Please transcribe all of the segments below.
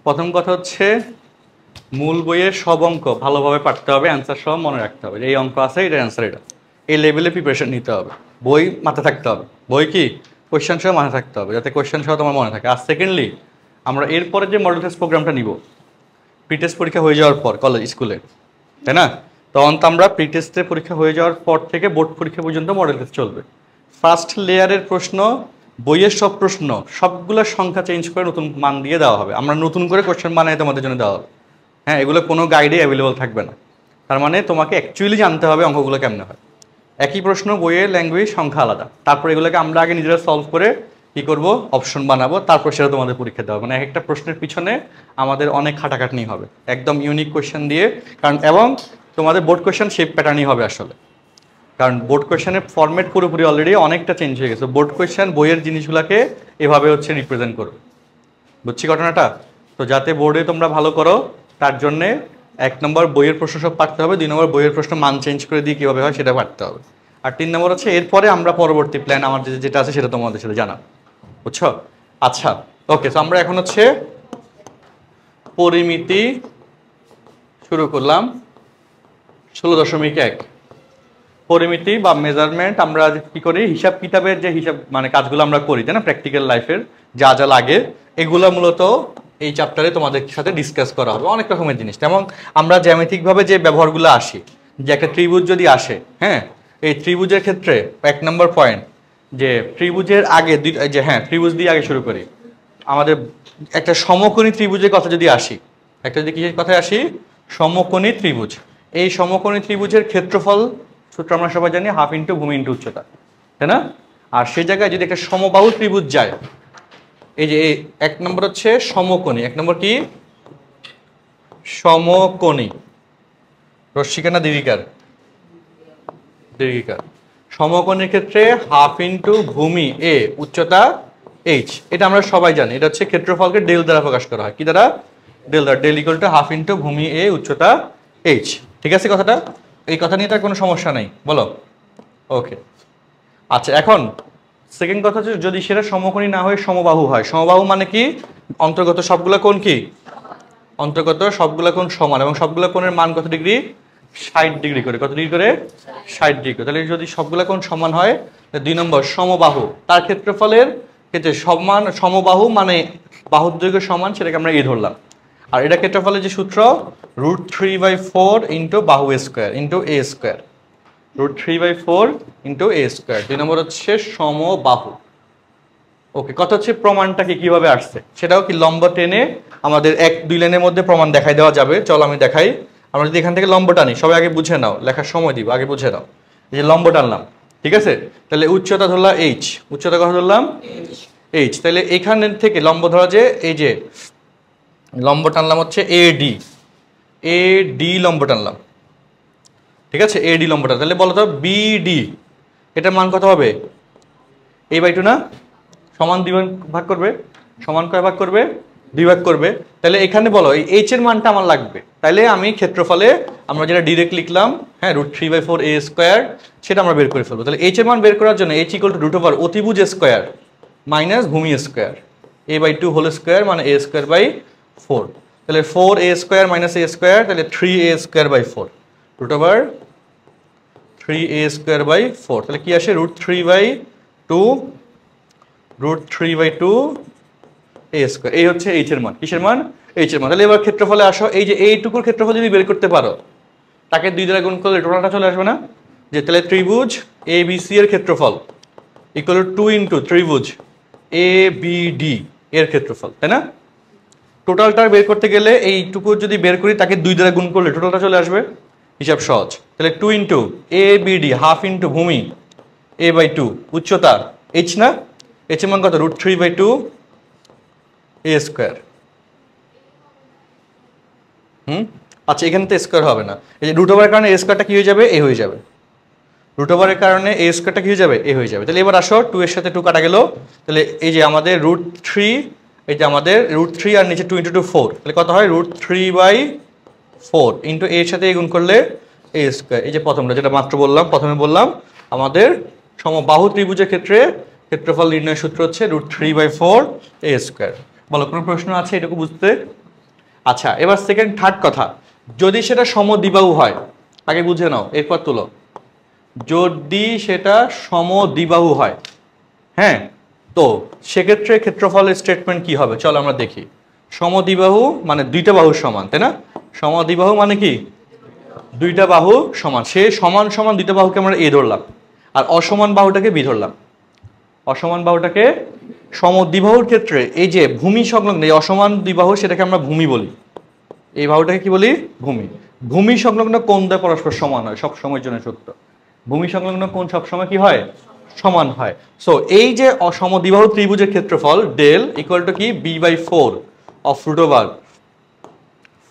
প্রথম কথা হচ্ছে মূল বইয়ের সব অঙ্ক ভালোভাবে পারতে হবে, অ্যান্সার সহ মনে রাখতে হবে। এই অঙ্ক আছে, এটা অ্যান্সার এটা, এই লেভেলে প্রিপারেশন নিতে হবে। বই মাথায় থাকতে হবে, বই কি কোয়েশ্চেন সহ মাথায় থাকতে হবে, যাতে কোয়েশ্চেন সহ তোমার মনে থাকে। আর সেকেন্ডলি আমরা এরপরে যে মডেল টেস্ট প্রোগ্রামটা নিব, প্রি টেস্ট পরীক্ষা হয়ে যাওয়ার পর কলেজ স্কুলে, তাই না? তখন তো আমরা প্রি টেস্টের পরীক্ষা হয়ে যাওয়ার পর থেকে বোর্ড পরীক্ষা পর্যন্ত মডেল টেস্ট চলবে। ফার্স্ট লেয়ারের প্রশ্ন, বইয়ের সব প্রশ্ন সবগুলোর সংখ্যা চেঞ্জ করে নতুন মান দিয়ে দেওয়া হবে। আমরা নতুন করে কোয়েশ্চেন বানিয়ে তোমাদের জন্য দেওয়া হবে। হ্যাঁ, এগুলো কোনো গাইডে অ্যাভেলেবল থাকবে না। তার মানে তোমাকে অ্যাকচুয়ালি জানতে হবে অঙ্কগুলো কেমনে হয়। একই প্রশ্ন, বইয়ের ল্যাঙ্গুয়েজ সংখ্যা আলাদা, তারপর এগুলোকে আমরা আগে নিজেরা সলভ করে কী করব, অপশন বানাবো, তারপর সেটা তোমাদের পরীক্ষা দেওয়া হবে। মানে এক একটা প্রশ্নের পিছনে আমাদের অনেক খাটাখাটনি হবে, একদম ইউনিক কোয়েশ্চেন দিয়ে। কারণ এবং তোমাদের বোর্ড কোয়েশ্চেন শেপ প্যাটার্নই হবে আসলে, কারণ বোর্ড কোয়েশ্চেনের ফরম্যাট পুরোপুরি অলরেডি অনেকটা চেঞ্জ হয়ে গেছে। বোর্ড কোয়েশ্চেন বইয়ের জিনিসগুলোকে এভাবে হচ্ছে রিপ্রেজেন্ট করবে। বুঝছি ঘটনাটা? তো যাতে বোর্ডে তোমরা ভালো করো তার জন্যে 1 নম্বর বইয়ের প্রশ্ন সব পারতে হবে, 2 নম্বর বইয়ের প্রশ্ন মান চেঞ্জ করে দিয়ে কীভাবে হয় সেটা পারতে হবে, আর 3 নম্বর হচ্ছে এরপরে আমরা পরবর্তী প্ল্যান আমার যেটা আছে সেটা তোমাদের সাথে জানাবো। বুঝছো? আচ্ছা, ওকে। তো আমরা এখন হচ্ছে পরিমিতি শুরু করলাম 16.1। পরিমিতি বা মেজারমেন্ট আমরা কি করি, হিসাব কিতাবের যে হিসাব মানে কাজগুলো আমরা করি, তাই না, প্র্যাকটিক্যাল লাইফের যা যা লাগে এগুলো মূলত এই চ্যাপ্টারে তোমাদের সাথে ডিসকাস করা হবে। অনেক রকমের জিনিস, যেমন আমরা জ্যামিতিকভাবে যে ব্যবহারগুলো আসি, যে একটা ত্রিভুজ যদি আসে, হ্যাঁ, এই ত্রিভুজের ক্ষেত্রে 1 নম্বর পয়েন্ট যে ত্রিভুজের আগে ত্রিভুজ দিয়ে আগে শুরু করি। আমাদের একটা সমকোণী ত্রিভুজের কথা যদি আসি, একটা যদি কিসের কথায় আসি, সমকোণী ত্রিভুজ। এই সমকোণী ত্রিভুজের ক্ষেত্রফল সূত্র আমরা সবাই জানি, হাফ ইন্টু ভূমি ইন্টু উচ্চতা, তাই না? আর সেই জায়গায় যদি একটা সমবাহু ত্রিভুজ যায়, এই যে 1 নম্বর হচ্ছে সমকোণী, 1 নম্বর কি সমকোণী, রশ্মিকা না দীর্ঘিকার, দীর্ঘিকার। সমকোণীর ক্ষেত্রে হাফ ইন্টু ভূমি এ, উচ্চতা এইচ, এটা আমরা সবাই জানি। এটা হচ্ছে ক্ষেত্রফলকে ডেল দ্বারা প্রকাশ করা হয়, কি দ্বারা? ডেল দ্বারা। Del equal to half into ভূমি এ, উচ্চতা এইচ। ঠিক আছে কথাটা? এই কথা নিয়ে তার কোনো সমস্যা নেই, বলো? ওকে। আচ্ছা, এখন সেকেন্ড কথা হচ্ছে যদি সেটা সমকোণী না হয়ে সমবাহু হয়। সমবাহু মানে কি? অন্তর্গত সবগুলো কোণ কি? অন্তর্গত সবগুলো কোণ সমান, এবং সবগুলো কোণের মান কত ডিগ্রি? 60 ডিগ্রি করে। কত ডিগ্রি করে? 60 ডিগ্রি করে। তাহলে যদি সবগুলো কোণ সমান হয়, 2 নম্বর সমবাহু, তার ক্ষেত্রফলের ক্ষেত্রে সমান, সমবাহু মানে বাহুর দৈর্ঘ্য সমান, সেটাকে আমরা এ ধরলাম। আর এটা ক্ষেত্রফলের যে সূত্র, √3/4 ইন্টু বাহু স্কোয়ার ইন্টু এ স্কোয়ার, √3/4 ইন্টু এ স্কোয়ার। 2 নম্বর হচ্ছে সমবাহু। ওকে, কথা হচ্ছে প্রমাণটাকে কিভাবে আসছে সেটাও কি লম্ব টেনে আমাদের 1-2 লাইনের মধ্যে প্রমাণ দেখাই দেওয়া যাবে। চলো আমি দেখাই। আমরা যদি এখান থেকে লম্ব টানি, সবাই আগে বুঝে নাও, লেখার সময় দিব, আগে বুঝে নাও। এই যে লম্ব টানলাম, ঠিক আছে? তাহলে উচ্চতা ধরলাম এইচ, উচ্চতা কত ধরলাম? এইচ। তাহলে এখান থেকে লম্ব ধরা, যে এই যে লম্ব টানলাম হচ্ছে এডি, এডি লম্ব টানলাম, ঠিক আছে? এডি লম্ব টান। তাহলে বলো তো বিডি, এটার মান কত হবে? a/2 না? সমান 2 ভাগ করবে, সমান কয় ভাগ করবে? 2 ভাগ করবে। তাহলে এখানে বলো এই এইচ এর মানটা আমার লাগবে। তাহলে আমি ক্ষেত্রফলে আমরা যেটা ডিরেক্ট লিখলাম, হ্যাঁ, √3/4 a স্কোয়ার, সেটা আমরা বের করে ফেলবো। তাহলে এইচ এর মান বের করার জন্য h = √ অতিভুজ স্কোয়ার মাইনাস ভূমি স্কোয়ার, a/2 হোল স্কোয়ার মানে a স্কোয়ার/4। তাহলে 4a square minus a square, তাহলে 3a স্কোয়ার/4, √3a স্কোয়ার/4। তাহলে কি আসে? √3/2 a স্কোয়ার। এই হচ্ছে এইচ এর মান। কিসের মান? এইচ এর মান। তাহলে এবার ক্ষেত্রফলে আসো। এই যে এইটুকুর ক্ষেত্রফল যদি বের করতে পারো, তাকে 2 দ্বারা গুণ করলে টোটালটা চলে আসবে না? যে তাহলে ত্রিভুজ ABC এর ক্ষেত্রফল ইকুয়াল টু 2 ইন্টু ত্রিভুজ ABD এর ক্ষেত্রফল, তাই না? টোটালটা বের করতে গেলে এইটুকু যদি বের করি, তাকে 2 দ্বারা গুণ করলে টোটালটা চলে আসবে। হিসাব সহজ। তাহলে 2 ইন্টু ABD, হাফ ইন্টু ভূমি a/2, উচ্চতা এইচ না? এইচ এর মান কত? √3/2 a স্কোয়ার। আচ্ছা, এখানে তো স্কোয়ার হবে না। এই যে √এর কারণে a স্কোয়ারটা কি হয়ে যাবে? a হয়ে যাবে। √এর কারণে a স্কোয়ারটা কি হয়ে যাবে? a হয়ে যাবে। তাহলে এবার আসো, 2 এর সাথে 2 কাটা গেল। তাহলে এই যে আমাদের √3, এই যে আমাদের √3 আর নিচে 2 × 2 4, তাহলে কত হয়? √3/4 ইন্টু a এর সাথে গুণ করলে a স্কোয়ার। এই যে প্রথমটা যেটা মাত্র বললাম, প্রথমে বললাম আমাদের সমবাহু ত্রিভুজের ক্ষেত্রে ক্ষেত্রফল নির্ণয় সূত্র হচ্ছে √3/4 a স্কোয়ার। বলো, কোনো প্রশ্ন আছে এটুকু বুঝতে? আচ্ছা, এবার সেকেন্ড থার্ড কথা, যদি সেটা সমদ্বিবাহু হয়, আগে বুঝে নাও এরপর তুলো। যদি সেটা সমদ্বিবাহু হয়, হ্যাঁ, তো সেক্ষেত্রে ক্ষেত্রফলের স্টেটমেন্ট কি হবে চলো আমরা দেখি। সমদ্বিবাহু মানে দুইটা বাহু সমান, তাই না? সমদ্বিবাহু মানে কি দুইটা বাহু সমান, সে সমান সমান দুইটা বাহুকে আমরা এ ধরলাম, আর অসমান বাহুটাকে বি ধরলাম। অসমান বাহুটাকে, সমদ্বিবাহুর ক্ষেত্রে এই যে ভূমি সংলগ্ন এই অসমান দ্বিবাহু, সেটাকে আমরা ভূমি বলি। এই বাহুটাকে কি বলি? ভূমি। ভূমি সংলগ্ন কোণ দ্বয় পরস্পর সমান হয়, সব সময়ের জন্য সত্য। ভূমি সংলগ্ন কোণ সবসময় কি হয়? সমান হয়। সো এই যে সমদ্বিবাহু ত্রিভুজের ক্ষেত্রফল ডেল ইকুয়াল টু কি b/4 of root over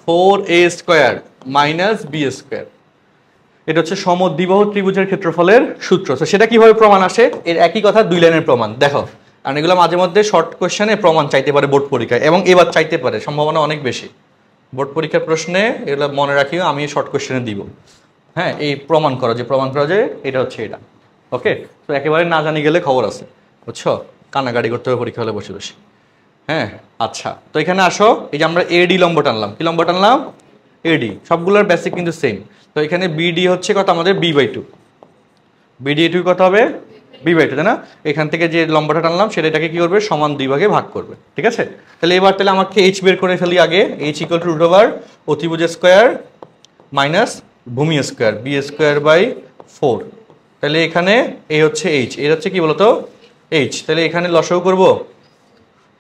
4a square minus b square. এটা হচ্ছে সমদ্বিবাহু ত্রিভুজের ক্ষেত্রফলের সূত্র। তো সেটা কিভাবে প্রমাণ আসে? এর একই কথা দুই লাইনের প্রমাণ দেখো, কারণ এগুলো মাঝে মধ্যে শর্ট কোশ্চেনে প্রমাণ চাইতে পারে বোর্ড পরীক্ষায়, এবং এবার চাইতে পারে, সম্ভাবনা অনেক বেশি। বোর্ড পরীক্ষার প্রশ্নে এগুলো মনে রাখিও, আমি শর্ট কোশ্চেনে দিব। হ্যাঁ, এই প্রমাণ করা যে এটা হচ্ছে এটা। ওকে, তো একেবারে না জানি গেলে খবর আছে, বুঝছো? কান্নাকাটি করতে হবে পরীক্ষা হলে বসে বসে। হ্যাঁ, আচ্ছা, তো এখানে আসো, এই যে আমরা এডি লম্ব টানলাম, কি লম্ব টানলাম? এডি। সবগুলোর বেসিক কিন্তু সেম। তো এখানে বিডি হচ্ছে কত আমাদের? b/2। বিডি2 কত হবে? b/2, তাই না? এখান থেকে যে লম্বটা টানলাম সেটাকে কি করবে? সমান দুই ভাগে ভাগ করবে, ঠিক আছে? তাহলে এবার তাহলে আমাকে এইচ বের করে ফেলি আগে। H equal to root over অতিভুজ স্কোয়ার মাইনাস ভূমি স্কোয়ার b²/4। তাহলে এখানে এই হচ্ছে এইচ, এর হচ্ছে কি বলতো? এইচ। তাহলে এখানে লসাগু করব।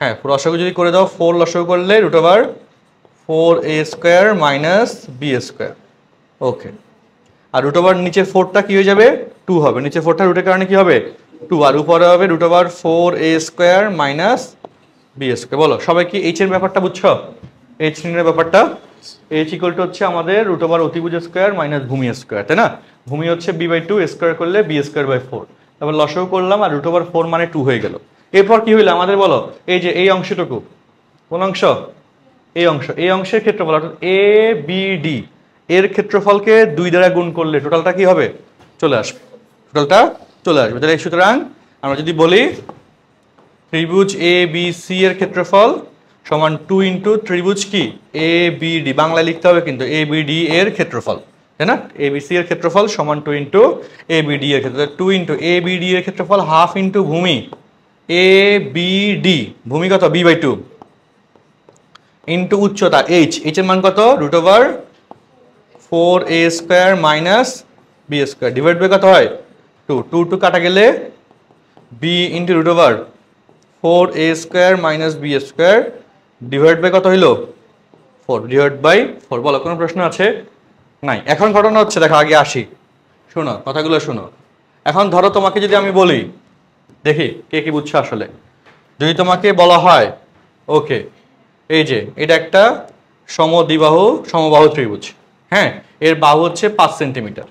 হ্যাঁ, লসাগু যদি করে দাও, 4 লসাগু করলে root over 4a² minus b²। Okay, আর রুট ওভার নিচের 4টা কি হয়ে যাবে? 2 হবে। নিচের 4টা রুটের কারণে কি হবে? 2। আর উপরে হবে root over 4a² minus b²। বলো সবাই কি এইচ এর ব্যাপারটা বুঝছো? এইচ নির্ণয়ের ব্যাপারটা। এইচ ইকুয়াল টু হচ্ছে আমাদের রুট ওভার অতিভুজ স্কোয়ার মাইনাস ভূমি স্কোয়ার, তাই না? ভূমি হচ্ছে b/2, স্কোয়ার করলে b²/4। তারপর লসাগু করলাম, আর রুট ওভার 4 মানে 2 হয়ে গেল। এরপর কি হইলো আমাদের বলো? এই যে এই অংশটুকু, কোন অংশ? এই অংশ। এই অংশের ক্ষেত্রফল অর্থাৎ এ বি ডি এর ক্ষেত্রফলকে 2 দ্বারা গুণ করলে টোটালটা কি হবে? চলে আসবে। টোটালটা চলে আসবে। তাহলে সুতরাং আমরা যদি বলি ত্রিভুজ এ বি সি এর ক্ষেত্রফল সমান 2 ইন্টু ত্রিভুজ কি এ বি ডি, বাংলায় লিখতে হবে কিন্তু, এ বি ডি এর ক্ষেত্রফল, তাই না? এ বি সি এর ক্ষেত্রফল সমান 2 ইন্টু এ বি ডি এর ক্ষেত্রফল। 2 ইন্টু এ বি ডি এর ক্ষেত্রফল হাফ ইন্টু ভূমি এ বি ডি, ভূমি কত? b/2 ইন্টু উচ্চতা এইচ, এইচ এর মান কত? Root over 4a² minus b² divide by কত হয়? 2। 2 কাটা গেলে b into root over 4a² minus b² divide by কত হইলো? 4 ডিভাইড বাই 4। বলো কোনো প্রশ্ন আছে? নাই। এখন ঘটনা হচ্ছে দেখো, আগে আসি, শোনো কথাগুলো শোনো। এখন ধরো তোমাকে যদি আমি বলি, দেখি কে কি বুঝছো আসলে। যদি তোমাকে বলা হয় ওকে, এই যে এটা একটা সমবাহু ত্রিভুজ, হ্যাঁ, এর বাহু হচ্ছে 5 সেন্টিমিটার।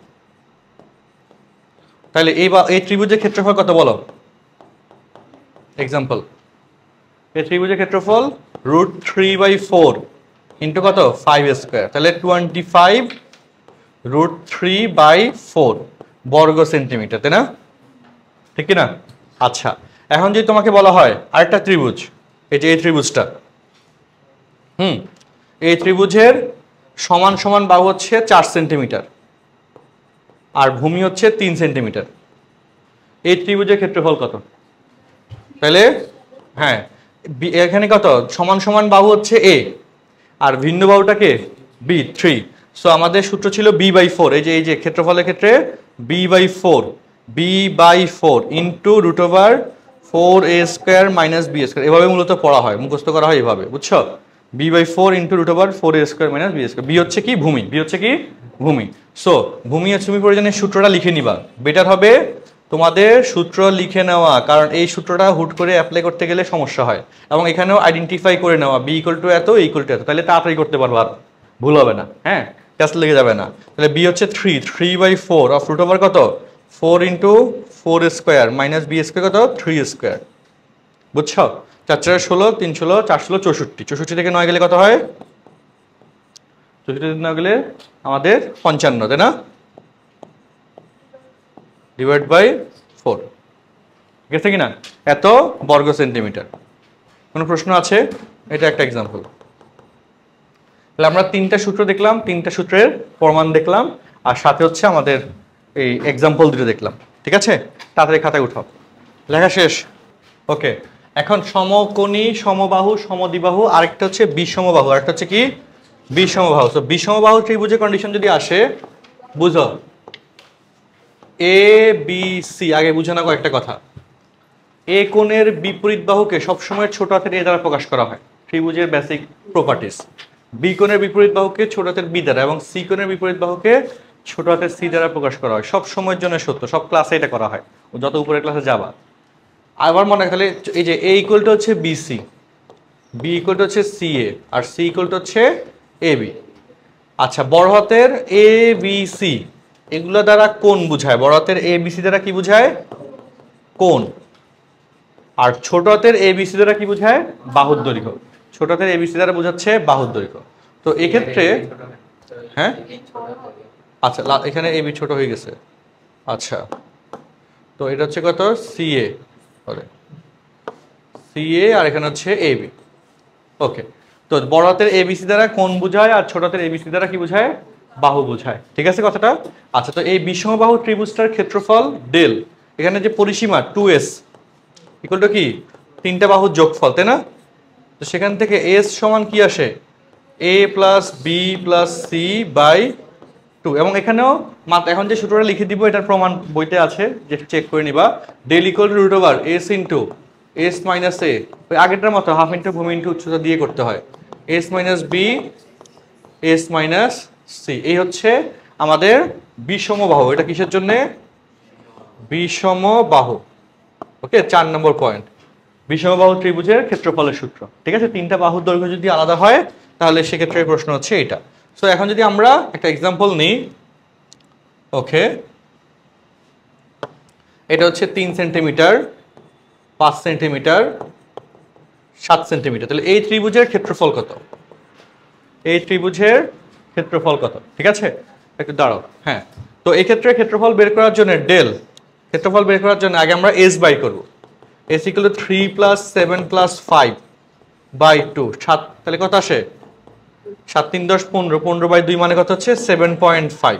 তাহলে এই ত্রিভুজের ক্ষেত্রফল কত বলো? এক্সাম্পল, এই ত্রিভুজের ক্ষেত্রফল √3/4 ইন্টু কত? 5² তাহলে 25 √3/4 বর্গ সেন্টিমিটার, তাই না? ঠিক কি না? আচ্ছা, এখন যদি তোমাকে বলা হয় আরেকটা ত্রিভুজ, এই যে এই ত্রিভুজটা, এই ত্রিভুজের সমান সমান বাহু হচ্ছে 4 সেন্টিমিটার আর ভূমি হচ্ছে 3 সেন্টিমিটার। এই ত্রিভুজের ক্ষেত্রফল কত? তাহলে হ্যাঁ, এখানে কত? সমান সমান বাহু হচ্ছে এ আর ভিন্ন বাহুটাকে b3। সো আমাদের সূত্র ছিল b/4। এই যে ক্ষেত্রফলের ক্ষেত্রে b/4 into √ over 4a² minus b²। এভাবে মূলত পড়া হয়, মুখস্থ করা হয় এভাবে, বুঝছো? b/4 into √ over 4a² minus b²। B হচ্ছে কি? ভূমি। বি হচ্ছে কি? ভূমি। সো ভূমি আর তুমি প্রয়োজনে সূত্রটা লিখে নিবা, বেটার হবে তোমাদের সূত্র লিখে নেওয়া, কারণ এই সূত্রটা হুট করে অ্যাপ্লাই করতে গেলে সমস্যা হয়। এবং এখানেও আইডেন্টিফাই করে নেওয়া b = এত, a = এত, তাহলে তাড়াতাড়ি করতে পারবা, ভুল হবে না। হ্যাঁ, টেস্ট লেগে যাবে না। তাহলে বি হচ্ছে 3/4 অফ √ ওভার কত? 4 ইন্টু 4² মাইনাস b² কত? 3²। বুঝছো? 4 4 16, 3 16, 4 16 64। 64 থেকে 9 গেলে কত হয়? 64 থেকে 9 গেলে আমাদের 55, তাই না? ডিভাইড বাই 4, ঠিক আছে কিনা? এত বর্গ সেন্টিমিটার। কোনো প্রশ্ন আছে? এটা একটা এক্সাম্পল। তাহলে আমরা তিনটা সূত্র দেখলাম, তিনটা সূত্রের প্রমাণ দেখলাম, আর সাথে হচ্ছে আমাদের এই এক্সাম্পল দুটো দেখলাম। ঠিক আছে, তাড়াতাড়ি খাতায় উঠাও, লেখা শেষ। ওকে, এখন সমকোণী, সমবাহু, সমদ্বিবাহু, আরেকটা হচ্ছে বিষমবাহু, আরেকটা হচ্ছে কি বিষমবাহু। তো বিষমবাহু ত্রিভুজের কন্ডিশন যদি আসে, বুঝো এ বি সি, আগে বুঝে না কয়েকটা কথা। এ কোণের বিপরীত বাহুকে সবসময় ছোট হাতের এ দ্বারা প্রকাশ করা হয়, ত্রিভুজের বেসিক প্রপার্টিস। বি কোণের বিপরীত বাহুকে ছোট হাতের বি দ্বারা, এবং সি কোণের বিপরীত বাহুকে ছোট হাতের সি দ্বারা প্রকাশ করা হয়। সব সময়ের জন্য সত্য, সব ক্লাসে এটা করা হয়, যত উপরের ক্লাসে যাবা। আবার মনে রাখলে এই যে এ ইকুয়ালটা হচ্ছে বিসি, বি ইকুয়ালটা হচ্ছে সি এ, আর সি ইকুয়ালটা হচ্ছে এ বি। আচ্ছা, বড় হাতের এ বি সি এগুলো দ্বারা কোণ বুঝায়, বড় হাতের এ বি সি দ্বারা কি বুঝায়? কোণ। আর ছোট হাতের এ বি সি দ্বারা কি বুঝায়? বাহুর দৈর্ঘ্য। ছোট হাতের এ বি সি দ্বারা বোঝাচ্ছে বাহুর দৈর্ঘ্য। তো এক্ষেত্রে হ্যাঁ, আচ্ছা এখানে এ বি ছোট হয়ে গেছে। আচ্ছা, তো এটা হচ্ছে কত? সি এ, সি এ, আর এখানে হচ্ছে এ বি। ওকে, তো বড় হাতের এবিসি দ্বারা কোণ বোঝায়, আর ছোট হাতের এবিসি দ্বারা কি বোঝায়? বাহু বোঝায়। ঠিক আছে কথাটা? আচ্ছা, তো এই বিষমবাহু ত্রিভুজটার ক্ষেত্রফল ডেল, এখানে যে পরিসীমা 2s ইকুয়াল টু কি? তিনটা বাহুর যোগফল, তাই না? তো সেখান থেকে এস সমান কি আসে? A plus b plus c by 2। এবং এখানেও এখন যে সূত্রটা লিখে দিব এটার প্রমাণ বইতে আছে, যে চেক করে নিবা। Del equal to root over s into s minus a, ওই আগেরটার মতো হাফ ইন্টু ভূমি ইন্টু উচ্চতা দিয়ে করতে হয়। S minus b s minus c, এই হচ্ছে আমাদের বিষমবাহু। এটা কিসের জন্যে? বিষমবাহু। ওকে, 4 নম্বর পয়েন্ট, বিষমবাহু ত্রিভুজের ক্ষেত্রফলের সূত্র। ঠিক আছে, তিনটা বাহুর দৈর্ঘ্য যদি আলাদা হয় তাহলে সেক্ষেত্রে প্রশ্ন হচ্ছে এটা। সো এখন যদি আমরা একটা এক্সাম্পল নিই, ওকে, এটা হচ্ছে 3 সেন্টিমিটার, 5 সেন্টিমিটার, 7 সেন্টিমিটার। তাহলে এই ত্রিভুজের ক্ষেত্রফল কত? এই ত্রিভুজের ক্ষেত্রফল কত? ঠিক আছে, একটু দাঁড়াও। হ্যাঁ, তো এই ক্ষেত্রে ক্ষেত্রফল বের করার জন্য ডেল, ক্ষেত্রফল বের করার জন্য আগে আমরা এস বাই করব। S equal to 3 plus 7 plus 5 by 2, 7। তাহলে কত আসে? 7 3 10 15, 15 বাই 2 মানে কত হচ্ছে? 7.5।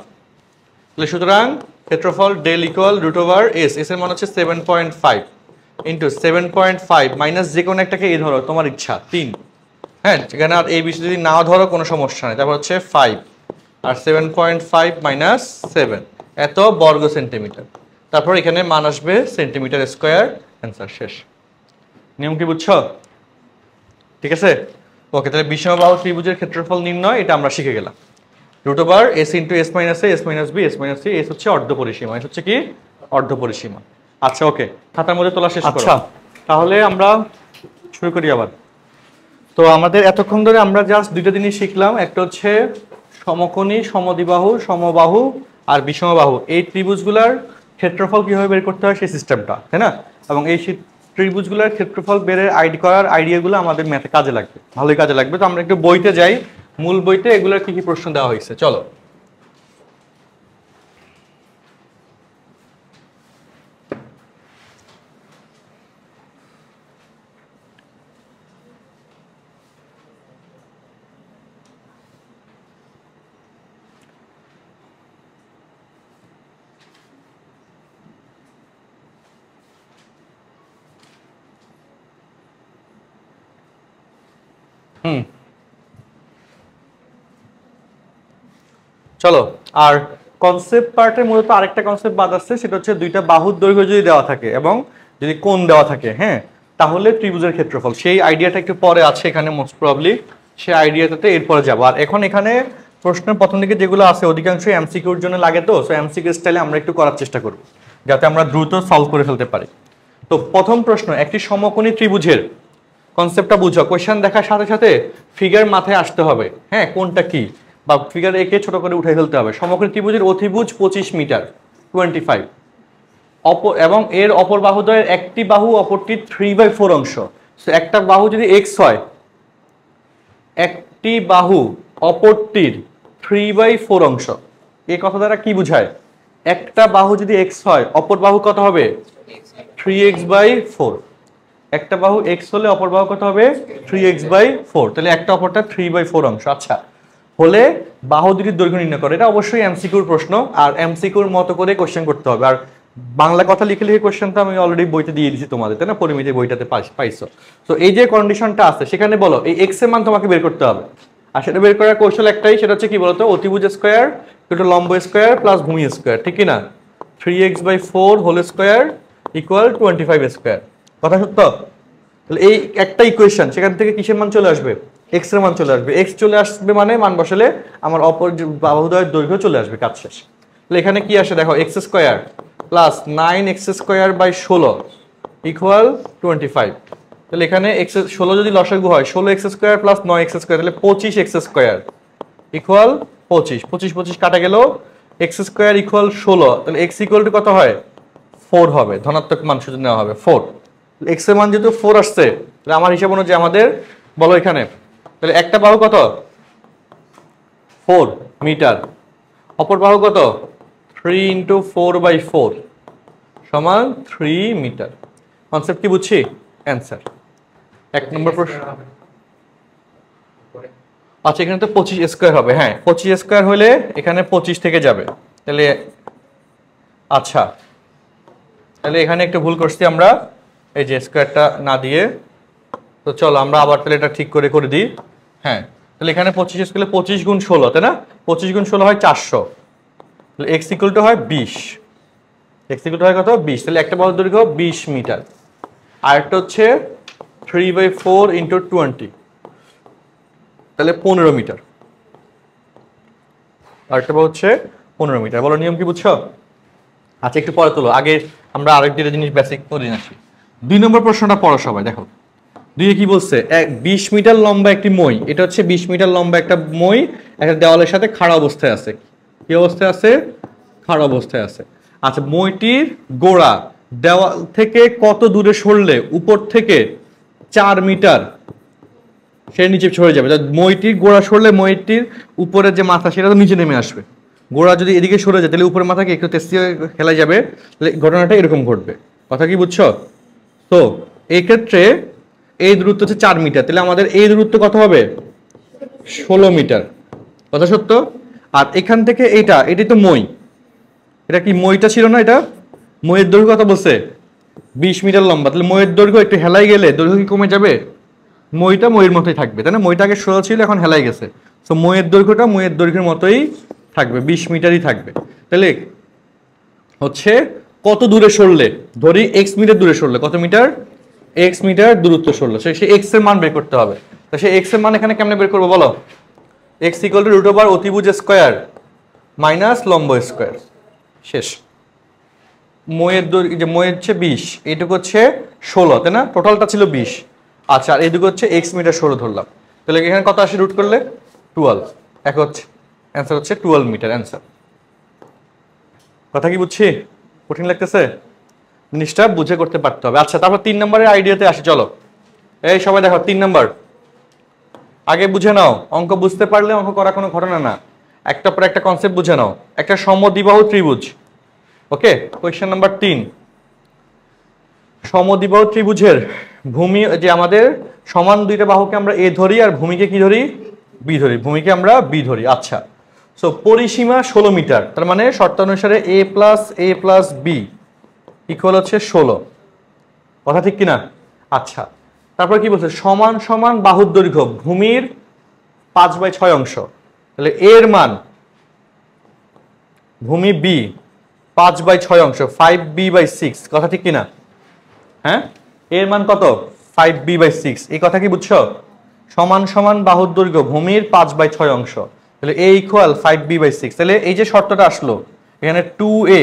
তাহলে সুতরাং ক্ষেত্রফল del equal root over s, s এর মান হচ্ছে 7.5 ইন্টু 7.5 মাইনাস যে কোনো একটাকে এই ধরো, তোমার ইচ্ছা 3। হ্যাঁ, এখানে আর এই বিষয় যদি নাও ধরো কোনো সমস্যা নেই। তারপর হচ্ছে 5 আর 7.5 মাইনাস 7, এত বর্গ সেন্টিমিটার। তারপর এখানে মান আসবে সেন্টিমিটার স্কোয়ার। অ্যান্সার শেষ। নিয়ম কি বুঝছো? ঠিক আছে, ওকে। তাহলে বিষমবাহু ত্রিভুজের ক্ষেত্রফল নির্ণয় এটা আমরা শিখে গেলাম। Root over s into s minus a, s minus b, s minus c. S হচ্ছে অর্ধ পরিসীমা, এস হচ্ছে কি? অর্ধ পরিসীমা। আচ্ছা, ওকে, খাতার মধ্যে তোলা শেষ করো। আচ্ছা, তাহলে আমরা শুরু করি আবার। তো আমাদের এতক্ষণ ধরে আমরা জাস্ট দুইটা জিনিস শিখলাম, একটা হচ্ছে সমকোণী, সমদ্বিবাহু, সমবাহু আর বিষমবাহু, এই ত্রিভুজগুলার ক্ষেত্রফল কিভাবে বের করতে হয় সেই সিস্টেমটা, তাই না? এবং এই ত্রিভুজগুলোর ক্ষেত্রফল বের করার আইডিয়াগুলো আমাদের ম্যাথে কাজে লাগবে, ভালোই কাজে লাগবে। তো আমরা একটু বইতে যাই, মূল বইতে এগুলোর কি কি প্রশ্ন দেওয়া হয়েছে, চলো। চলো, আর কনসেপ্ট পার্টের মূলত আরেকটা কনসেপ্ট বাদ আছে, সেটা হচ্ছে দুইটা বাহুর দৈর্ঘ্য যদি দেওয়া থাকে এবং যদি কোণ দেওয়া থাকে, হ্যাঁ, তাহলে ত্রিভুজের ক্ষেত্রফল, সেই আইডিয়াটা একটু পরে আছে এখানে, মোস্ট প্রবাবলি সেই আইডিয়াটাতে এরপরে যাবো। আর এখন এখানে প্রশ্নের প্রথম দিকে যেগুলো আছে অধিকাংশই এমসিকিউর জন্য লাগে, তো সো এমসিকিউ স্টাইলে আমরা একটু করার চেষ্টা করব যাতে আমরা দ্রুত সলভ করে ফেলতে পারি। তো প্রথম প্রশ্ন, একটি সমকোণী ত্রিভুজের কনসেপ্টটা বুঝো, কোয়েশ্চেন দেখার সাথে সাথে ফিগার মাথায় আসতে হবে, হ্যাঁ, কোনটা কি, বা ফিগার একে ছোট করে উঠে ফেলতে হবে। সমকোণী ত্রিভুজের অতিভুজ 25 মিটার 25, এবং এর অপর বাহুদ্বয়ের একটি বাহু অপরটির 3/4 অংশ। একটা বাহু যদি এক্স হয়, একটি বাহু অপরটির 3/4 অংশ, এই কথা দ্বারা কি বুঝায়? একটা বাহু যদি এক্স হয়, অপর বাহু কত হবে? 3x/4। একটা বাহু এক্স হলে অপর বাহু কত হবে? 3x/4। তাহলে একটা অপরটা 3/4 অংশ। আচ্ছা, হলে বাহু দুটির দৈর্ঘ্য নির্ণয় করে। এটা অবশ্যই এমসিকিউর প্রশ্ন, আর এমসিকিউর মতো করে কোশ্চেন করতে হবে। আর বাংলা কথা লিখে লিখে কোশ্চেন তো আমি অলরেডি বইতে দিয়ে দিয়েছি তোমাদের, তাই না? পরিমিতি বইটাতে পাইছো। তো এই যে কন্ডিশনটা আছে সেখানে বলো এই এক্স এর মান তোমাকে বের করতে হবে। আর সেটা বের করার কৌশল একটাই, সেটা হচ্ছে কি বলতো, অতিভুজ স্কোয়ার ইকুয়াল টু লম্ব স্কোয়ার প্লাস ভূমি স্কোয়ার, ঠিক কি না? 3x/4 whole square equal 25 square. কথা সত্য? তাহলে এই একটা ইকুয়েশন, সেখান থেকে কিসের মান চলে আসবে? এক্স এর মান চলে আসবে। এক্স চলে আসবে মানে মান বসালে আমার অপর বাহুদ্বয়ের দৈর্ঘ্য চলে আসবে, কাজ শেষ। তাহলে এখানে কি আসে দেখো, x square plus 9x² equal 25। তাহলে এখানে এক্স 16 যদি লসাগু হয় 16x² প্লাস 9x², তাহলে 25x² ইকুয়াল 25। 25 কাটা গেল, x² ইকুয়াল 16, তাহলে x ইকুয়াল টু কত হয়? 4 হবে। ধনাত্মক মান শুধু নেওয়া হবে 4। x এর মান যেহেতু 4 আসছে, তাহলে আমার হিসাব অনুযায়ী আমাদের বলো এখানে, তাহলে একটা বাহু কত? 4 মিটার। অপর বাহু কত? 3 × 4/4 সমান 3 মিটার। কনসেপ্ট কি বুঝছি? অ্যান্সার। 1 নম্বর প্রশ্ন। আচ্ছা, এখানে তো 25² হবে। হ্যাঁ, 25² হলে এখানে 25 থেকে যাবে, তাহলে আচ্ছা, তাহলে এখানে একটু ভুল করছি আমরা, এই যে স্কোয়ারটা না দিয়ে। তো চলো আমরা আবার তাহলে এটা ঠিক করে দিই। হ্যাঁ, তাহলে এখানে 25² 25 × 16, তাই না? 25 × 16 হয় 400। তাহলে x ইকুয়াল টু হয় 20। x ইকুয়াল টু হয় কত? 20। তাহলে একটা বাহুর দৈর্ঘ্য 20 মিটার। আর একটা হচ্ছে 3/4 × 20, তাহলে 15 মিটার। আরেকটা বাহু হচ্ছে 15 মিটার। বলো নিয়ম কি বুঝছো? আচ্ছা, একটু পরে তোলো, আগে আমরা আরেকটা জিনিস বেসিক করে আসি। 2 নম্বর প্রশ্নটা পড়ো সবাই, দেখো 2 কি বলছে? 20 মিটার লম্বা একটি মই, এটা হচ্ছে 20 মিটার লম্বা একটা মই একটা দেওয়ালের সাথে খাড়া অবস্থায় আছে। কি অবস্থায় আছে? খাড়া অবস্থায় আছে। আচ্ছা, মইটির গোড়া দেওয়াল থেকে কত দূরে সরলে উপর থেকে 4 মিটার সে নিচে সরে যাবে? মইটির গোড়া সরলে মইটির উপরে যে মাথা সেটা তো নিচে নেমে আসবে। গোড়া যদি এদিকে সরে যায় তাহলে উপরের মাথাকে একটু তেস্তি খেলা যাবে, তাহলে ঘটনাটা এরকম ঘটবে। কথা কি বুঝছো? তো এই ক্ষেত্রে এই দূরত্ব হচ্ছে 4 মিটার, তাহলে আমাদের এই দূরত্ব কত হবে? 16 মিটার। কথা সত্য? আর এখান থেকে এটাই তো মই, এটা কি মইটা ছিল না? এটা মইয়ের দৈর্ঘ্য কত বলছে? 20 মিটার লম্বা। তাহলে মইয়ের দৈর্ঘ্য একটু হেলাই গেলে দৈর্ঘ্য কি কমে যাবে? মইটা মইয়ের মতোই থাকবে, তাই না? মইটা আগে সোজা ছিল, এখন হেলাই গেছে। তো মইয়ের দৈর্ঘ্যটা মইয়ের দৈর্ঘ্যের মতোই থাকবে, 20 মিটারই থাকবে। তাহলে হচ্ছে কত দূরে সরলে, ধরি x মিটার দূরে সরলে, কত মিটার? x মিটার দূরত্ব সরলো, সে x এর মান বের করতে হবে। তো সেই x এর মান এখানে কেমনে বের করবো বলো? x ইকুয়াল টু √ অতিভুজ স্কয়ার মাইনাস লম্ব স্কয়ার। শেষ। মইয়ের দৈর্ঘ্য, যে মইয়ের হচ্ছে 20, এইটুকু হচ্ছে 16, তাই না? টোটালটা ছিল 20। আচ্ছা, আর এইটুকু হচ্ছে x মিটার 16 ধরলাম, তাহলে এখানে কত আসে রুট করলে? 12। এক হচ্ছে অ্যান্সার হচ্ছে 12 মিটার অ্যান্সার। কথা কি বুঝছি? কঠিন লাগতেছে? জিনিসটা বুঝে করতে পারতে হবে। আচ্ছা, তারপর 3 নম্বরের আইডিয়াতে আসি, চলো। এই সবাই দেখো 3 নম্বর আগে বুঝে নাও। অঙ্ক বুঝতে পারলে অঙ্ক করা কোনো ঘটনা না, একটা পর একটা কনসেপ্ট বুঝে নাও। একটা সমদ্বিবাহু ত্রিভুজ, ওকে? কোয়েশ্চেন নাম্বার 3, সমদ্বিবাহু ত্রিভুজের ভূমি, যে আমাদের সমান দুইটা বাহুকে আমরা এ ধরি আর ভূমিকে কি ধরি? বি ধরি। ভূমিকে আমরা বি ধরি। আচ্ছা, সো পরিসীমা 16 মিটার, তার মানে শর্তানুসারে a প্লাস বি ইকুয়াল হচ্ছে 16। কথা ঠিক কিনা? আচ্ছা, তারপর কি বলছে? সমান সমান বাহুর দৈর্ঘ্য ভূমির 5/6 অংশ। তাহলে এর মান ভূমি বি 5/6 অংশ, 5b/6। কথা ঠিক কিনা? হ্যাঁ, এর মান কত? 5b/6। এই কথা কি বুঝছো? সমান সমান বাহুর দৈর্ঘ্য ভূমির 5/6 অংশ, তাহলে a ইকুয়াল 5b/6। তাহলে এই যে শর্তটা আসলো, এখানে 2a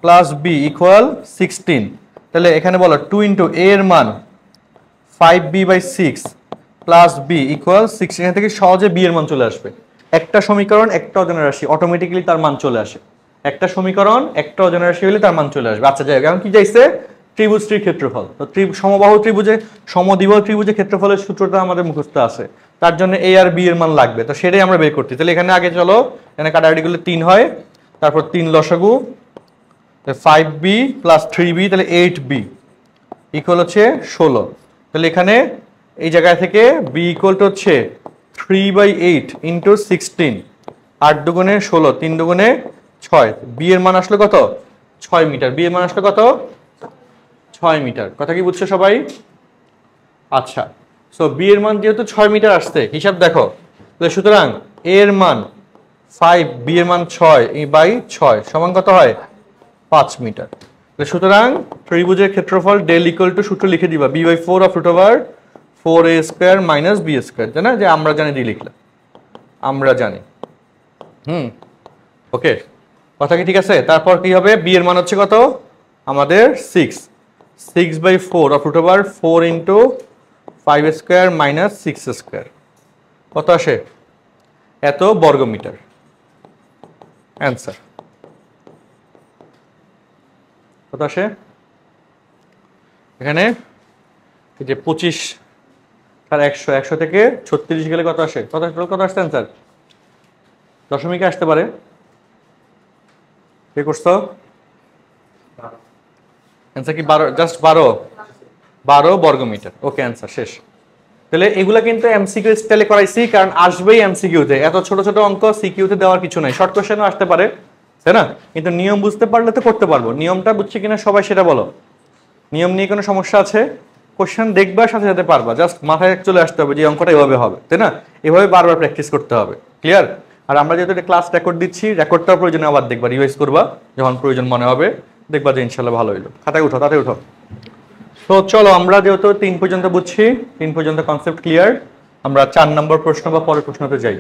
প্লাস b ইকুয়াল 16। তাহলে এখানে বলো 2 × a এর মান 5b/6 প্লাস b ইকুয়াল 16। এখান থেকে সহজে b এর মান চলে আসবে। একটা সমীকরণ একটা অজানা রাশি, অটোমেটিক্যালি তার মান চলে আসে। একটা সমীকরণ একটা অজানা রাশি হলে তার মান চলে আসবে। আচ্ছা, যাই হোক, এখন কি চাইছে? ত্রিভুজটির ক্ষেত্রফল। তো সমবাহু ত্রিভুজে, সমদ্বিবাহু ত্রিভুজের ক্ষেত্রফলের সূত্রটা আমাদের মুখস্থ আছে, তার জন্য a আর b এর মান লাগবে। তো সেটাই আমরা বের করতে। তাহলে এখানে আগে চলো, এখানে কাটাকাটি করলে 3 হয়, তারপর 3 লসাগু 5b প্লাস 3b, তাহলে 8b ইকুয়াল হচ্ছে 16। তাহলে এখানে এই জায়গায় থেকে b ইকুয়াল টু হচ্ছে 3/8 ইন্টু 16, 8 দুগুণে 16, 3 দুগুণে 6, বি এর মান আসলো কত? 6 মিটার। বি এর মান আসলো কত? 6 মিটার। কথা কি বুঝছো সবাই? আচ্ছা, সো বি এর মান যেহেতু 6 মিটার আসছে, হিসাব দেখো, সুতরাং এ এর মান 5, বি এর মান 6/6 সমান কত হয়? 5 মিটার। সুতরাং ত্রিভুজের ক্ষেত্রফল ডেল ইকুয়াল টু, সূত্র লিখে দিবা b/4 of root over 4a² minus b², তাই না? যে আমরা জানি দিয়ে লিখলাম, আমরা জানি। ওকে, কথা কি ঠিক আছে? তারপর কি হবে? বি এর মান হচ্ছে কত আমাদের? 6/4 of root over 4 into 5² minus 6², কত আসে? এত বর্গ মিটার। অ্যান্সার কত আসে? এখানে এই যে 25 আর 100, 100 থেকে 36 গেলে কত আসে? কত আসছে অ্যান্সার? দশমিকে আসতে পারে। কে করছো? অ্যান্সার কি 12? জাস্ট 12 বর্গ মিটার। ওকে, অ্যান্সার শেষ। তাহলে এগুলা কিন্তু এমসিকিউ স্টাইলে করাইছি, কারণ আসবেই এমসিকিউতে। এত ছোট ছোট অঙ্ক সিকিউতে দেওয়ার কিছু নাই। শর্ট কোশ্চেনও আসতে পারে, তাই না? কিন্তু নিয়ম বুঝতে পারলে তো করতে পারবো। নিয়মটা বুঝছি কিনা সবাই সেটা বলো। নিয়ম নিয়ে কোনো সমস্যা আছে? কোশ্চেন দেখবা, সাথে সাথে পারবা, জাস্ট মাথায় চলে আসতে হবে যে অঙ্কটা এভাবে হবে, তাই না? এভাবে বারবার প্র্যাকটিস করতে হবে। ক্লিয়ার? আর আমরা যেহেতু ক্লাস রেকর্ড দিচ্ছি, রেকর্ডটাও প্রয়োজনে আবার দেখবা, রিভাইজ করবা যখন প্রয়োজন মনে হবে, দেখবা যে ইনশাল্লাহ ভালো হইলো। খাতায় উঠো, তাতে উঠো। তো চলো, আমরা যেহেতু 3 পর্যন্ত বুঝছি, 3 পর্যন্ত কনসেপ্ট ক্লিয়ার, আমরা 4 নম্বর প্রশ্ন বা পরের প্রশ্নতে যাই।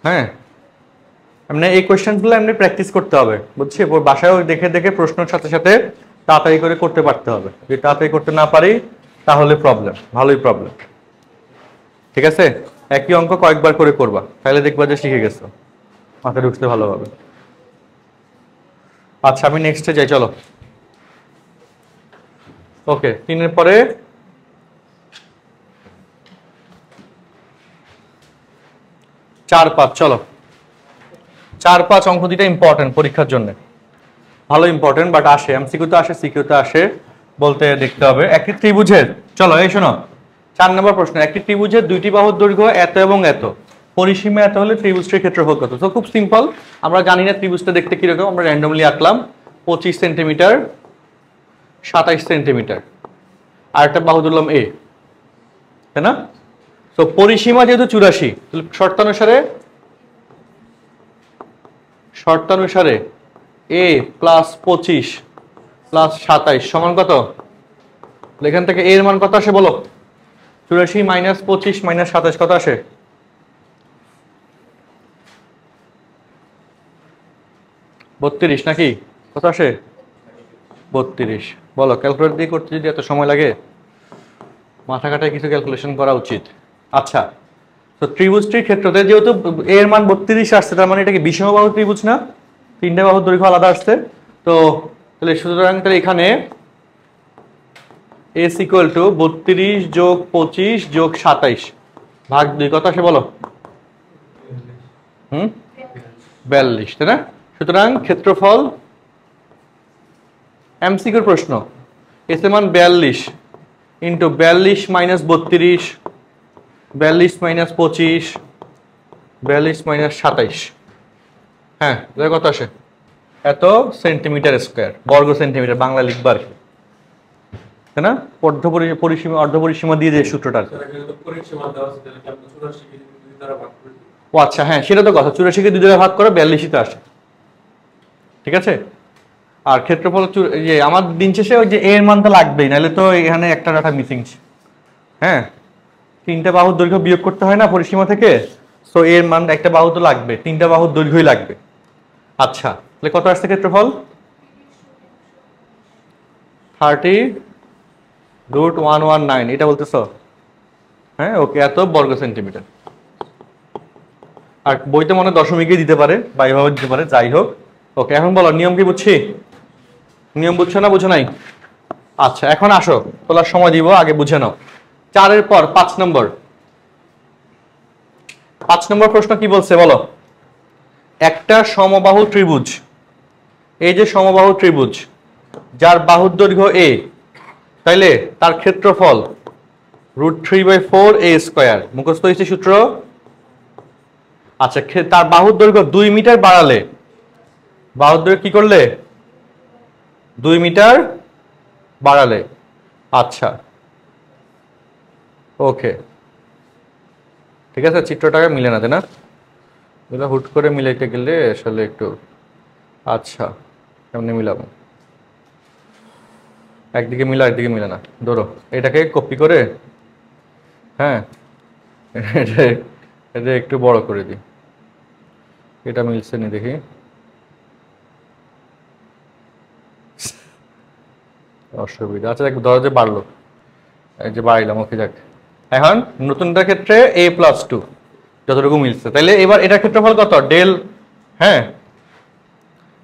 হ্যাঁ, মানে এই কোয়েশ্চেনগুলো এমনি প্র্যাকটিস করতে হবে, বুঝছি? বাসায়ও দেখে দেখে প্রশ্নের সাথে সাথে তাড়াতাড়ি করে করতে পারতে হবে। যদি তাড়াতাড়ি করতে না পারি তাহলে প্রবলেম, ভালোই প্রবলেম। ঠিক আছে? একই অঙ্ক কয়েকবার করে করবা, তাহলে দেখবা যে শিখে গেছো, মাথায় ঢুকতে ভালো হবে। আচ্ছা, আমি নেক্সটে যাই, চলো। ওকে, 3 পরে 4, 5, চলো। 4, 5 অঙ্ক দুইটা ইম্পর্টেন্ট পরীক্ষার জন্য, ভালো ইম্পর্টেন্ট, বাট আসে এমসিকিউতে আসে, সিকিউতে আসে, বলতে দেখতে হবে। একটি ত্রিভুজের, চলো এই শোনো, 4 নম্বর প্রশ্ন, একটি ত্রিভুজের 2টি বাহুর দৈর্ঘ্য এত এবং এত, পরিসীমা এত হলে ত্রিভুজটির ক্ষেত্রফল কত? তো খুব সিম্পল, আমরা জানি না ত্রিভুজটা দেখতে কিরকম, আমরা র্যান্ডমলি আঁকলাম। 25 সেন্টিমিটার, 27 সেন্টিমিটার, আর একটা বাহু ধরলাম এ, তাই না? তো পরিসীমা যেহেতু 84, শর্তানুসারে a প্লাস 25 প্লাস 27 সমান কত? এখান থেকে এর মান কত আসে বলো? 84 মাইনাস 25 মাইনাস 27 কত আসে? 32 নাকি? কত আসে? 32। বলো, ক্যালকুলেটর দিয়ে করতে যদি এত সময় লাগে, মাথা কাটায় কিছু ক্যালকুলেশন করা উচিত। আচ্ছা, তো ত্রিভুজটির ক্ষেত্রতে যেহেতু এর মান 32 আসছে, তার মানে এটা কি বিষম বাহু ত্রিভুজ না? 3টে বাহুর দৈর্ঘ্য আলাদা আসছে। তো তাহলে সুতরাং তাহলে এখানে s ইকুয়াল টু 32 যোগ 25 যোগ 27 ভাগ 2 কত আসে বলো? 42, তাই না? সুতরাং ক্ষেত্রফল, এমসিকিউর প্রশ্ন, এস এর মান 42 ইন্টু 42 মাইনাস 32, 42 মাইনাস 25, 42 মাইনাস 27, হ্যাঁ কত আসে? এত সেন্টিমিটার স্কোয়ার, বর্গ সেন্টিমিটার, বাংলা লিখবার, তাই না? অর্ধ পরিসীমা দিয়ে যে সূত্রটা, ও আচ্ছা, হ্যাঁ সেটা তো কথা, 84কে 2 দ্বারা ভাগ করে 42ই তো আসে। ঠিক আছে? আর ক্ষেত্রফল যে আমার দিন শেষে ওই যে এর মান তো লাগবেই, নাহলে তো এখানে একটা ডাটা মিসিং। হ্যাঁ, 3টে বাহুর দৈর্ঘ্য বিয়োগ করতে হয় না পরিসীমা থেকে, সো এর মান একটা বাহু তো লাগবে, 3টা বাহুর দৈর্ঘ্যই লাগবে। আচ্ছা, তাহলে কত আসছে ক্ষেত্রফল? 30√119, এটা বলতেছ? হ্যাঁ, ওকে, এত বর্গ সেন্টিমিটার। আর বইতে মনে দশমিকে দিতে পারে বা এভাবে দিতে পারে, যাই হোক। ওকে, এখন বলো নিয়ম কি বুঝছি? নিয়ম বুঝছো না বুঝো নাই? আচ্ছা, এখন আসো, তোলার সময় দিব, আগে বুঝে নাও। 4 পর 5 নম্বর। 5 নম্বর প্রশ্ন কি বলছে বলো? একটা সমবাহু ত্রিভুজ, এই যে সমবাহু ত্রিভুজ, যার বাহুর দৈর্ঘ্য a, তাইলে তার ক্ষেত্রফল √3/4a²। মুখস্থ হয়েছে সূত্র? আচ্ছা, তার বাহুর দৈর্ঘ্য 2 মিটার বাড়ালে, বাহুর দৈর্ঘ্য কি করলে? 2 মিটার বাড়ালে। আচ্ছা, ওকে, ঠিক আছে। চিত্রটাকে মিলে না, তাই না? এগুলো হুট করে মিলাইতে গেলে আসলে একটু, আচ্ছা কেমনে মিলাবো? একদিকে মিলা, একদিকে মিলে না। ধরো এটাকে কপি করে, হ্যাঁ, এটা এটা একটু বড় করে দিই। এটা মিলছে নি দেখি। অসুবিধা, আচ্ছা দেখ, ধরো যে বাড়লো, এই যে বাড়াইলাম, ওকে যাক। এখন নতুনটার ক্ষেত্রে a+2 যতটুকু মিলছে, তাইলে এবার এটার ক্ষেত্রফল কত? ডেল, হ্যাঁ,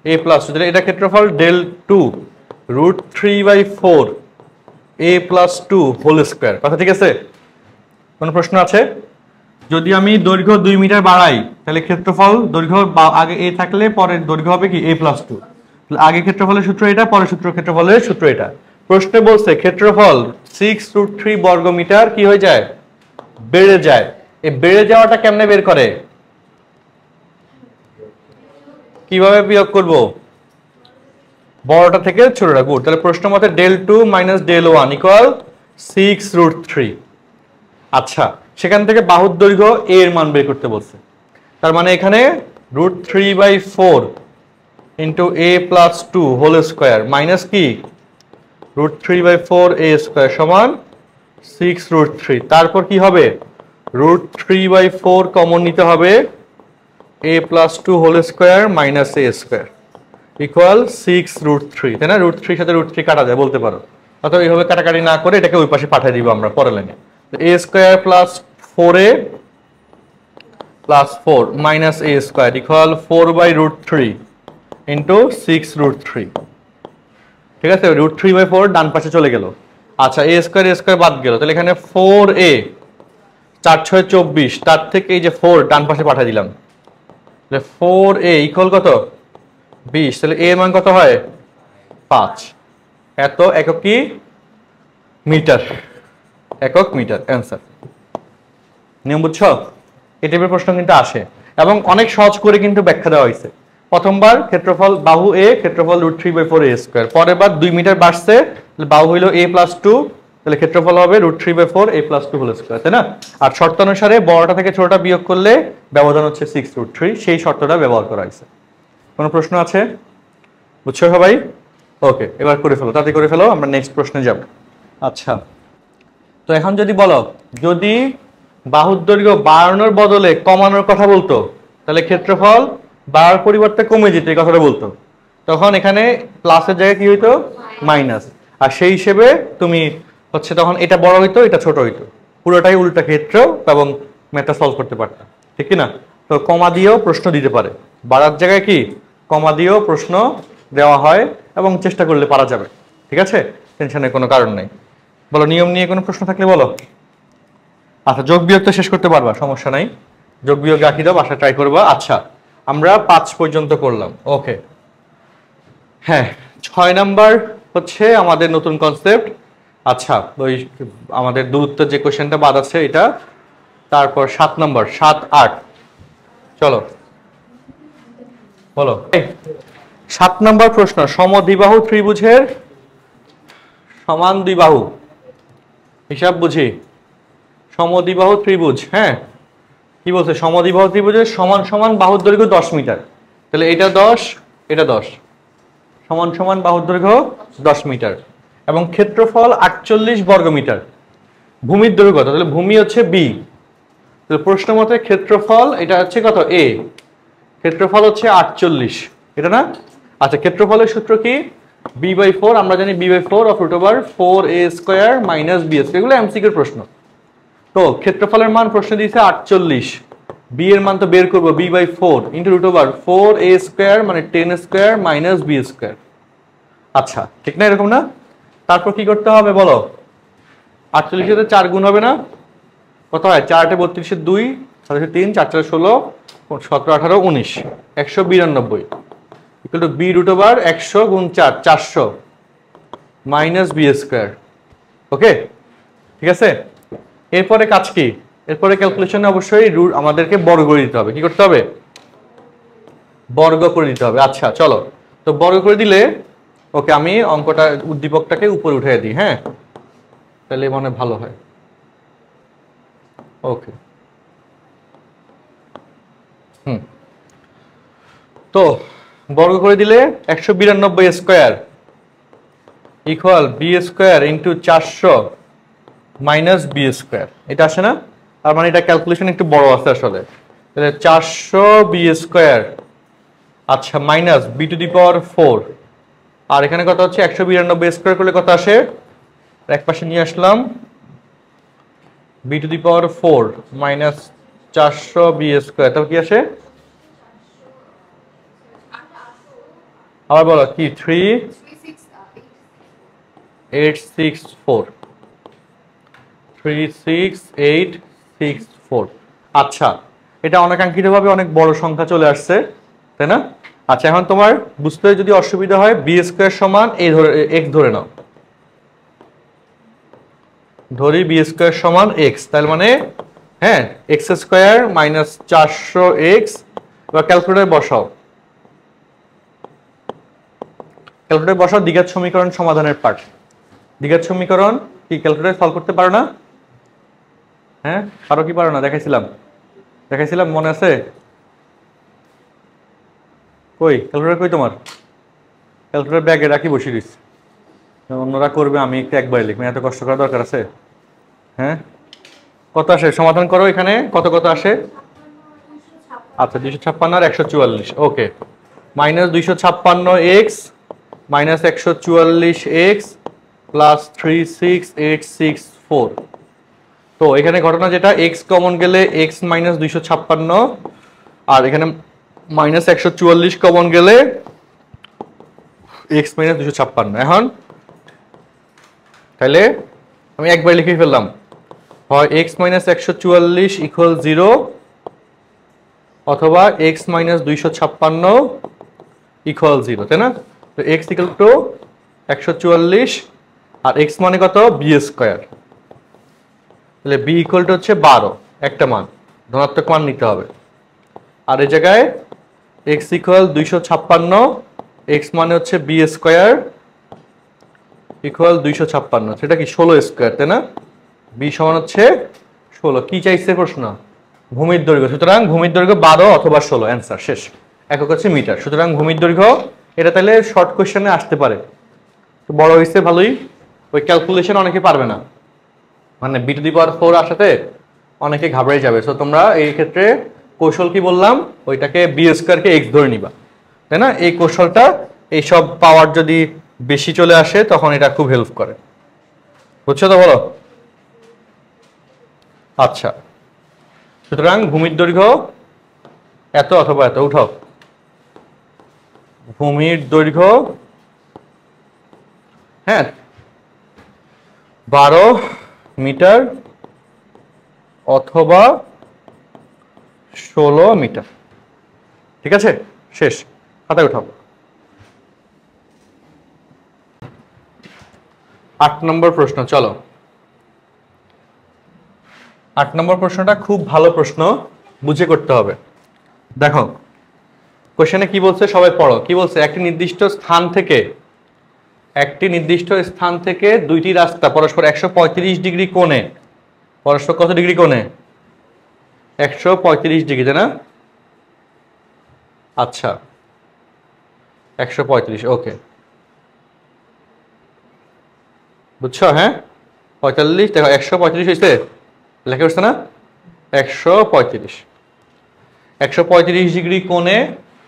a+2, তাহলে এটার ক্ষেত্রফল del2 √3/4a+2 কথা ঠিক আছে? কোনো প্রশ্ন আছে? যদি আমি দৈর্ঘ্য 2 মিটার বাড়াই, তাহলে ক্ষেত্রফল, দৈর্ঘ্য আগে a থাকলে পরের দৈর্ঘ্য হবে কি? a+2। আগে ক্ষেত্রফলের সূত্র এটা, পরের ক্ষেত্রফলের সূত্র এটা। প্রশ্নে বলছে ক্ষেত্রফল 6√3 বর্গমিটার কি হয়ে যায়? বেড়ে যায়। এই বেড়ে যাওয়াটা কেমনে বের করে? কিভাবে বিয়োগ করব? বড়টা থেকে ছোটটা, গুড। তাহলে প্রশ্ন মতে del2 - del1 = 6√3। আচ্ছা, সেখান থেকে বাহুর দৈর্ঘ্য a এর মান বের করতে বলছে। তার মানে এখানে √3/4 a+2 মাইনাস কি √3/4a² সমান 6√3। তারপর কি হবে? √3/4 কমন নিতে হবে, a+2 মাইনাস a² ইকুয়াল 6√3, তাই না? √3 সাথে √3 কাটা যায় বলতে পারো, অথবা এইভাবে কাটাকাটি না করে এটাকে ওই পাশে পাঠিয়ে দিব আমরা পরের লাইনে। a² + 4a + 4 minus a² equal 4/√3 into 6√3। ঠিক আছে, √3/4 ডান পাশে চলে গেল। আচ্ছা, a² বাদ গেল, তাহলে এখানে 4a, 4 × 6 = 24, তার থেকে এই যে 4 ডান পাশে পাঠিয়ে দিলাম, তাহলে 4a ইকুয়াল কত? 20। তাহলে a এর মান কত হয়? 5। এত একক কি? মিটার, একক মিটার অ্যান্সার। নিয়ম বুঝছো? এই টাইপের প্রশ্ন কিন্তু আসে এবং অনেক সহজ করে কিন্তু ব্যাখ্যা দেওয়া হয়েছে। প্রথমবার ক্ষেত্রফল বাহু a, ক্ষেত্রফল √3/4a²। পরের বার 2 মিটার বাড়ছে, তাহলে বাহু হইল a+2, তাহলে ক্ষেত্রফল হবে √3/4a+2², তাই না? আর শর্ত অনুসারে বড়টা থেকে ছোটটা বিয়োগ করলে ব্যবধান হচ্ছে 6√3, সেই শর্তটা ব্যবহার করা হয়েছে। কোনো প্রশ্ন আছে? বুঝছো সবাই? ওকে, এবার করে ফেলো, তাতে করে ফেলো, আমরা নেক্সট প্রশ্নে যাব। আচ্ছা, তো এখন যদি বলো, যদি বাহুর দৈর্ঘ্য বাড়ানোর বদলে কমানোর কথা বলতো, তাহলে ক্ষেত্রফল বাড়ার পরিবর্তে কমে যেত, এই কথাটা বলতো, তখন এখানে প্লাসের জায়গায় কি হইতো? মাইনাস। আর সেই হিসেবে তুমি হচ্ছে তখন এটা বড় হইতো, এটা ছোট হইতো, পুরোটাই উল্টা ক্ষেত্র এবং ম্যাথটা সলভ করতে পারতাম, ঠিক কি না? তো কমা দিয়েও প্রশ্ন দিতে পারে, বাড়ার জায়গায় কি কমা দিয়েও প্রশ্ন দেওয়া হয় এবং চেষ্টা করলে পারা যাবে, ঠিক আছে? টেনশনের কোনো কারণ নেই। বলো, নিয়ম নিয়ে কোনো প্রশ্ন থাকলে বলো। আচ্ছা, যোগ বিয়োগ তো শেষ করতে পারবা, সমস্যা নাই, যোগ বিয়োগ রাখি দাও, বাসা ট্রাই করবা। আচ্ছা, আমরা 5 পর্যন্ত করলাম, ওকে। হ্যাঁ, 6 নাম্বার হচ্ছে আমাদের নতুন কনসেপ্ট। আচ্ছা, ওই আমাদের দূরত্বের যে কোশ্চেনটা বাদ আছে এটা, তারপর 7 নাম্বার, 7, 8, চলো বলো। 7 নাম্বার প্রশ্ন, সমদ্বিবাহু ত্রিভুজের সমান দুই বাহু হিসাব বুঝি। সমদ্বিবাহু ত্রিভুজ, হ্যাঁ, কি বলছে? সমদ্বিবাহু ত্রিভুজের সমান সমান বাহুর দৈর্ঘ্য 10 মিটার, তাহলে এটা 10, এটা 10, সমান সমান বাহুর দৈর্ঘ্য 10 মিটার এবং ক্ষেত্রফল 48 বর্গমিটার। ভূমির দৈর্ঘ্য কত? তাহলে ভূমি হচ্ছে b, তাহলে প্রশ্ন মতে ক্ষেত্রফল এটা হচ্ছে কত? a, ক্ষেত্রফল হচ্ছে 48, এটা না? আচ্ছা, ক্ষেত্রফলের সূত্র কি? b/4, আমরা জানি b/4 of √4a² - b², এগুলো এমসিকিউর প্রশ্ন। তো ক্ষেত্রফলের মান প্রশ্ন দিয়েছে 48, b এর মান তো বের করবো b/4 ইন্টু √4a² মানে 10² - b²। আচ্ছা, ঠিক না? এরকম না? তারপর কি করতে হবে বলো? 48 এর 4 গুণ হবে না? কত হয়? 4 × 8 = 32, 2 7 × 3 4 × 16 17 18 19 192 ইকুয়াল টু b√100 গুণ 4 400 - b²। ওকে, ঠিক আছে? এরপরে কাজ কি? এরপরে ক্যালকুলেশনে অবশ্যই রুট আমাদেরকে বর্গ করে দিতে হবে। কি করতে হবে? বর্গ করে দিতে হবে। আচ্ছা চলো, তো বর্গ করে দিলে ওকে আমি অঙ্কটা উদ্দীপকটাকে উপরে উঠিয়ে দিই। হ্যাঁ, তাহলে মনে ভালো হয়। ওকে, তো বর্গ করে দিলে 192 square equal b square into 400 minus b square, এটা আসে না? তার মানে এটা ক্যালকুলেশন একটু বড় আছে আসলে। তাহলে 400 বি স্কোয়ার, আচ্ছা, minus B to the power 4, আর এখানে কত হচ্ছে 192 স্কোয়ার করলে কত আসে? এক পাশে নিয়ে আসলাম, b to the power 4 minus 400 b square, তারপর কি আসে? আবার বলো কি? 3864, 36864। আচ্ছা, এটা অনাকাঙ্ক্ষিতভাবে অনেক বড় সংখ্যা চলে আসছে, তাই না? আচ্ছা, এখন তোমার বুঝতে যদি অসুবিধা হয়, বি স্কোয়ার সমান এই ধরে এক্স ধরে নাও, ধরি বি স্কোয়ার সমান এক্স, তার মানে হ্যাঁ এক্স স্কোয়ার মাইনাস 400 এক্স। এবার ক্যালকুলেটর বসাও, ক্যালকুলেটর বসাও দ্বিঘাত সমীকরণ সমাধানের পার্ট। দ্বিঘাত সমীকরণ কি ক্যালকুলেটর সলভ করতে পারো না? হ্যাঁ, পারো কি পারো না? দেখাইছিলাম মনে আছে? কই ক্যালকুলেটর? কই তোমার ক্যালকুলেটর? ব্যাগে রাখি বসে দিস, অন্যরা করবে, আমি একটু একবার লিখবো, এত কষ্ট করার দরকার আছে? হ্যাঁ, কত আসে? সমাধান করো, এখানে কত কত আসে? আচ্ছা, 256 আর 144। Okay, minus 256 x minus 144 x plus 36864। তো এখানে ঘটনা যেটা, এক্স কমন গেলে এক্স মাইনাস 256, আর এখানে মাইনাস 144 কমন গেলে এক্স মাইনাস 256। এখন তাহলে আমি একবার লিখে ফেললাম, হয় এক্স মাইনাস 144 ইকুয়াল 0, অথবা এক্স মাইনাস 256 ইকুয়াল 0, তাই না? তো এক্স ইকুয়াল টু 144, আর এক্স মানে কত? B square. তাহলে বি ইকুয়াল টু হচ্ছে 12, একটা মান, ধনাত্মক মান নিতে হবে। আর এই জায়গায় এক্স ইকুয়াল 256, এক্স মানে হচ্ছে বি স্কোয়ার ইকুয়াল 256, সেটা কি 16 স্কোয়ার, তাই না? বি সমান হচ্ছে 16। কি চাইছে প্রশ্ন? ভূমির দৈর্ঘ্য। সুতরাং ভূমির দৈর্ঘ্য 12 অথবা 16, অ্যান্সার শেষ। একক হচ্ছে মিটার। সুতরাং ভূমির দৈর্ঘ্য, এটা তাহলে শর্ট কোশ্চেনে আসতে পারে। তো বড় হয়েছে ভালোই, ওই ক্যালকুলেশন অনেকে পারবে না, মানে বি টু দি পাওয়ার 4 আসাতে অনেকে ঘাবড়ে যাবে। সো তোমরা এই ক্ষেত্রে কৌশল কি বললাম, ওইটাকে বি স্কোয়ারকে এক্স ধরে নিবা, তাই না? এই কৌশলটা, এইসব পাওয়ার যদি বেশি চলে আসে তখন এটা খুব হেল্প করে। বুঝছো তো? বলো। আচ্ছা, সুতরাং ভূমির দৈর্ঘ্য এত অথবা এত, উঠাও। ভূমির দৈর্ঘ্য, হ্যাঁ, 12 মিটার অথবা 16 মিটার। ঠিক আছে, শেষ। খাতায় উঠাও। 8 নম্বর প্রশ্ন, চলো। 8 নম্বর প্রশ্নটা খুব ভালো প্রশ্ন, বুঝে করতে হবে। দেখো কোশ্চেনে কি বলছে, সবাই পড়ো। কি বলছে? একটি নির্দিষ্ট স্থান থেকে দুইটি রাস্তা পরস্পর 135 ডিগ্রি কোণে, পরস্পর কত ডিগ্রি কোণে? 135 ডিগ্রি, তাই না? আচ্ছা, 135, ওকে, বুঝছো? হ্যাঁ, 45, দেখো 135 হয়েছে, লেখা হচ্ছে না? 135 ডিগ্রি কোণে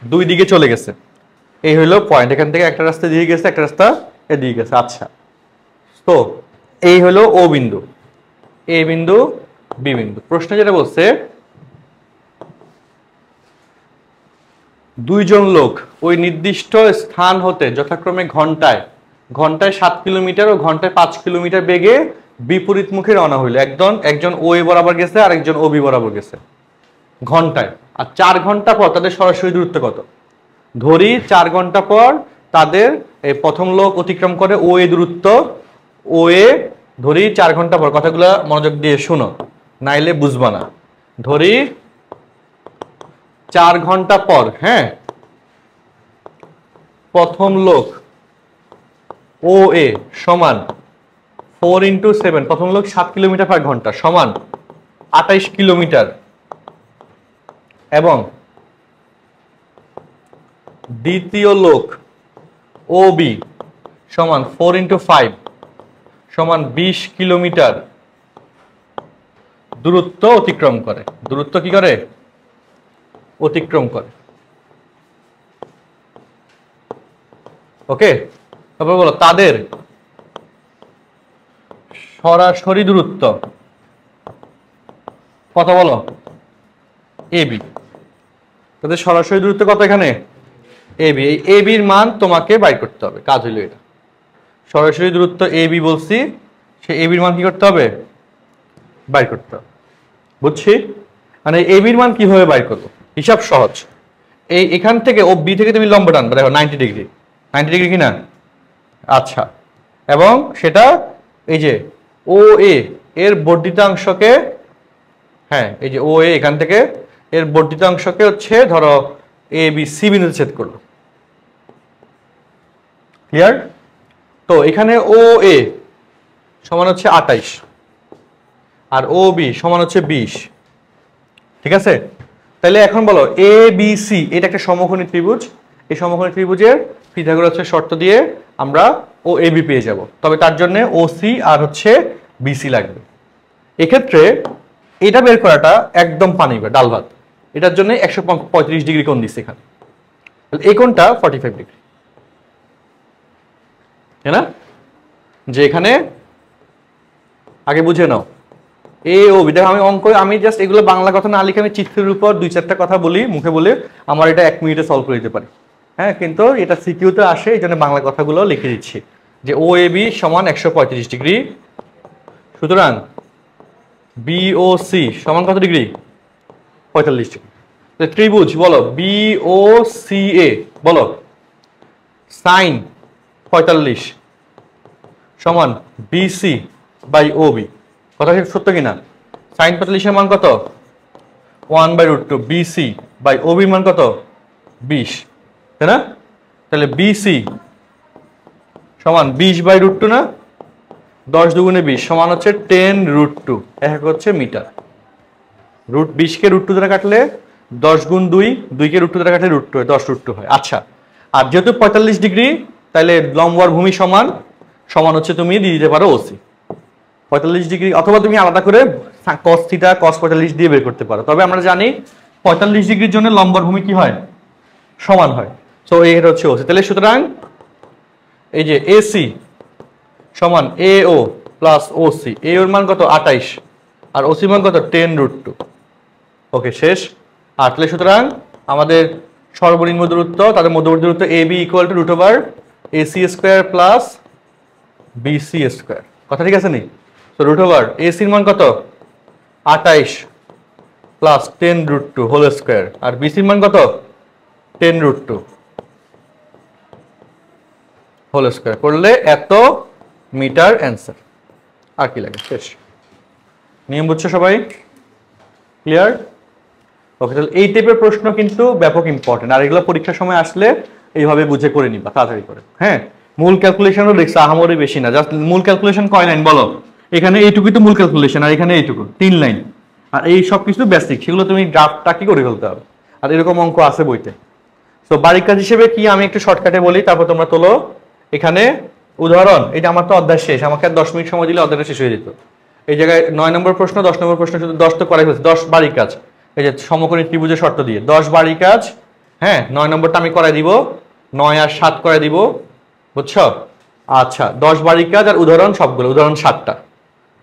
দুই দিকে চলে গেছে, এই হইলো পয়েন্ট। এখান থেকে একটা রাস্তা দিয়ে গেছে, একটা রাস্তা এদিকে গেছে। আচ্ছা, তো এই হলো ও বিন্দু, এ বিন্দু, বি বিন্দু। প্রশ্ন যেটা বলছে, দুইজন লোক ওই নির্দিষ্ট স্থান হতে যথাক্রমে ঘন্টায় 7 কিলোমিটার ও ঘন্টায় 5 কিলোমিটার বেগে বিপরীত মুখে রওনা হইল। একজন ও এ বরাবর গেছে আর একজন ও বি বরাবর গেছে ঘন্টায়। আর 4 ঘন্টা পর তাদের সরাসরি দূরত্ব কত? ধরি 4 ঘন্টা পর তাদের এই প্রথম লোক অতিক্রম করে ও এ দূরত্ব, ও এ ধরি 4 ঘন্টা পর, কথাগুলো মনোযোগ দিয়ে শুনো নাইলে বুঝবা না। ধরি 4 ঘন্টা পর, হ্যাঁ, প্রথম লোক ও এ সমান 4 × 7, প্রথম লোক 7 কিলোমিটার/ঘন্টা সমান 28 কিলোমিটার, এবং দ্বিতীয় লোক ও বি সমান 4 × 5 সমান 20 কিলোমিটার দূরত্ব অতিক্রম করে। দূরত্ব কি করে? অতিক্রম করে। ওকে, তারপর বলো তাদের সরাসরি দূরত্ব কত? বলো এবি। তাদের সরাসরি দূরত্ব কত এখানে? এবি। এই এবির মান তোমাকে বাইর করতে হবে, কাজ হইলো এটা। সরাসরি দূরত্ব এবি বলছি, সে এবির মান কি করতে হবে? বাইর করতে হবে। বুঝছি? মানে এবির মান কিভাবে বাইর করবো? হিসাব সহজ। এখান থেকে ও বি থেকে তুমি লম্ব টানবে, দেখো 90 ডিগ্রি, 90 ডিগ্রি কিনা? আচ্ছা, এবং সেটা এই যে ও এ এর বর্ধিতাংশকে, হ্যাঁ এই যে ও এ এখান থেকে এর বর্ধিতাংশকে হচ্ছে ধরো এ বি সি বিন্দুতে ছেদ করলো। ক্লিয়ার? তো এখানে ও এ সমান হচ্ছে 28 আর ও বি সমান হচ্ছে 20। ঠিক আছে? তাহলে এখন বলো এ বি সি এটা একটা সমকোণী ত্রিভুজ। এই সমকোণী ত্রিভুজের পিথাগোরাসের শর্ত দিয়ে আমরা ও এ বি পেয়ে যাব। তবে তার জন্য ও সি আর হচ্ছে বিসি লাগবে। এক্ষেত্রে এটা বের করাটা একদম পানি ডাল ভাত। এটার জন্য 135 ডিগ্রি কোণ দিচ্ছে এখানে। এই কোণটা 45 ডিগ্রি, তাই না? যে এখানে আগে বুঝে নাও এ ও বি। দেখো আমি অঙ্ক, আমি জাস্ট এগুলো বাংলা কথা না লিখে আমি চিত্রের উপর 2-4টা কথা বলি, মুখে বলে আমার এটা 1 মিনিটে সলভ করে দিতে পারি। হ্যাঁ, কিন্তু এটা সিকিউতে আসে, এই জন্য বাংলা কথাগুলো লিখে দিচ্ছি যে ও এ বি সমান 135 ডিগ্রি। সুতরাং বি ও সি সমান কত ডিগ্রি? 45 ডিগ্রি। ত্রিভুজ বলো বি ও সি এ, বলো সাইন 45 সমান বিসি বাই ও বি। কথা সত্য কিনা? সাইন 45 এর মান কত? 1/√2। বিসি বাই ও বির মান কত? 20, তাই না? তাহলে বিসি সমান 20/√2 না? 10 দুগুণে 20 সমান হচ্ছে 10√2, এক হচ্ছে মিটার। 20 কে √2 দ্বারা কাটলে 10 গুণ 2, 2 কে √2 দ্বারা কাটলে √2 হয়, 10√2 হয়। আচ্ছা, আর যেহেতু 45 ডিগ্রি তাহলে লম্ব আর ভূমি সমান, সমান হচ্ছে তুমি দিয়ে দিতে পারো ওসি 45 ডিগ্রি, অথবা তুমি আলাদা করে cos θ cos 45 দিয়ে বের করতে পারো। তবে আমরা জানি 45 ডিগ্রির জন্য লম্ব আর ভূমি কি হয়? সমান হয়। সো এটা হচ্ছে ওসি। তাহলে সুতরাং এই যে এসি সমান এও প্লাস ওসি। এ এর মান কত? 28 আর ওসি মান কত? 10√2। ওকে, শেষ। আর তাহলে সুতরাং আমাদের সর্বনিম্ন দূরত্ব, তাদের মধ্যবর্তী দূরত্ব A B equal to √AC² plus BC²। কথা ঠিক আছে নি? তো √AC এর মান কত? 28 প্লাস 10√2 হোল স্কয়ার, আর BC এর মান কত? 10√2 হোল স্কয়ার করলে এত মিটার অ্যান্সার। আর কি লাগে? শেষ। নিয়ম বুঝছো সবাই? ক্লিয়ার? ওকে, তাহলে এই টাইপের প্রশ্ন কিন্তু ব্যাপক ইম্পর্টেন্ট, আর এগুলো পরীক্ষার সময় আসলে এইভাবে বুঝে করে নিবা তাড়াতাড়ি করে। হ্যাঁ, মূল ক্যালকুলেশনও দেখছো আহামরি বেশি না, জাস্ট মূল ক্যালকুলেশন কয় লাইন বলো? এখানে এইটুকুই তো মূল ক্যালকুলেশন, আর এখানে এইটুকু 3 লাইন, আর এই সব কিছু বেসিক, সেগুলো তুমি ড্রাফটটা কি করে ফেলতে হবে। আর এরকম অঙ্ক আছে বইতে। তো বাড়ির কাজ হিসেবে কি আমি একটু শর্টকাটে বলি, তারপর তোমরা তোলো। এখানে উদাহরণ, এটা আমার তো অধ্যায় শেষ, আমাকে আর 10 মিনিট সময় দিলে অধ্যায়টা শেষ হয়ে যেত। এই জায়গায় 9 নম্বর প্রশ্ন, 10 নম্বর প্রশ্ন, শুধু 10 তো করাই হয়েছে। 10 বাড়ির কাজ, এই যে সমকোণী ত্রিভুজের শর্ত দিয়ে 10 বাড়ির কাজ। হ্যাঁ, 9 নম্বরটা আমি করাই দিব, 9 আর 7 করে দিব, বুঝছো? আচ্ছা, 10 বাড়ির কাজ আর উদাহরণ সবগুলো, উদাহরণ 7টা।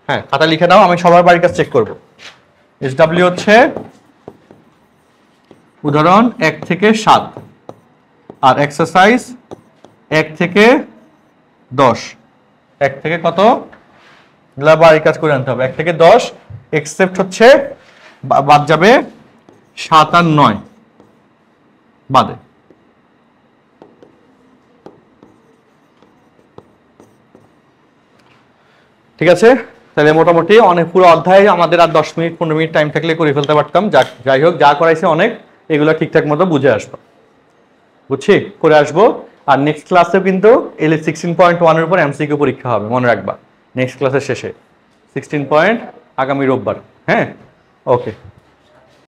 হ্যাঁ, খাতা লিখে দাও, আমি সবার বাড়ির কাজ চেক করবো। SW হচ্ছে উদাহরণ 1 থেকে 7, আর এক্সারসাইজ 1 থেকে 10। 1 থেকে কত বাড়ির কাজ করে আনতে হবে? 1 থেকে 10, এক্সেপ্ট হচ্ছে বাদ যাবে 7 আর 9 বাদে। ঠিক আছে, তাহলে মোটামুটি অনেক পুরো অধ্যায় আমাদের আর 10 মিনিট 15 মিনিট টাইম থাকলে করে ফেলতে পারতাম। যাই হোক, যা করাইছে অনেক, এগুলো ঠিকঠাক মতো বুঝে আসবো, বুঝছি করে আসবো। আর নেক্সট ক্লাসেও কিন্তু এলএস 16.1 এর উপর এমসিকিউ পরীক্ষা হবে, মনে রাখবা নেক্সট ক্লাসের শেষে 16 পয়েন্ট, আগামী রোববার। হ্যাঁ, ওকে।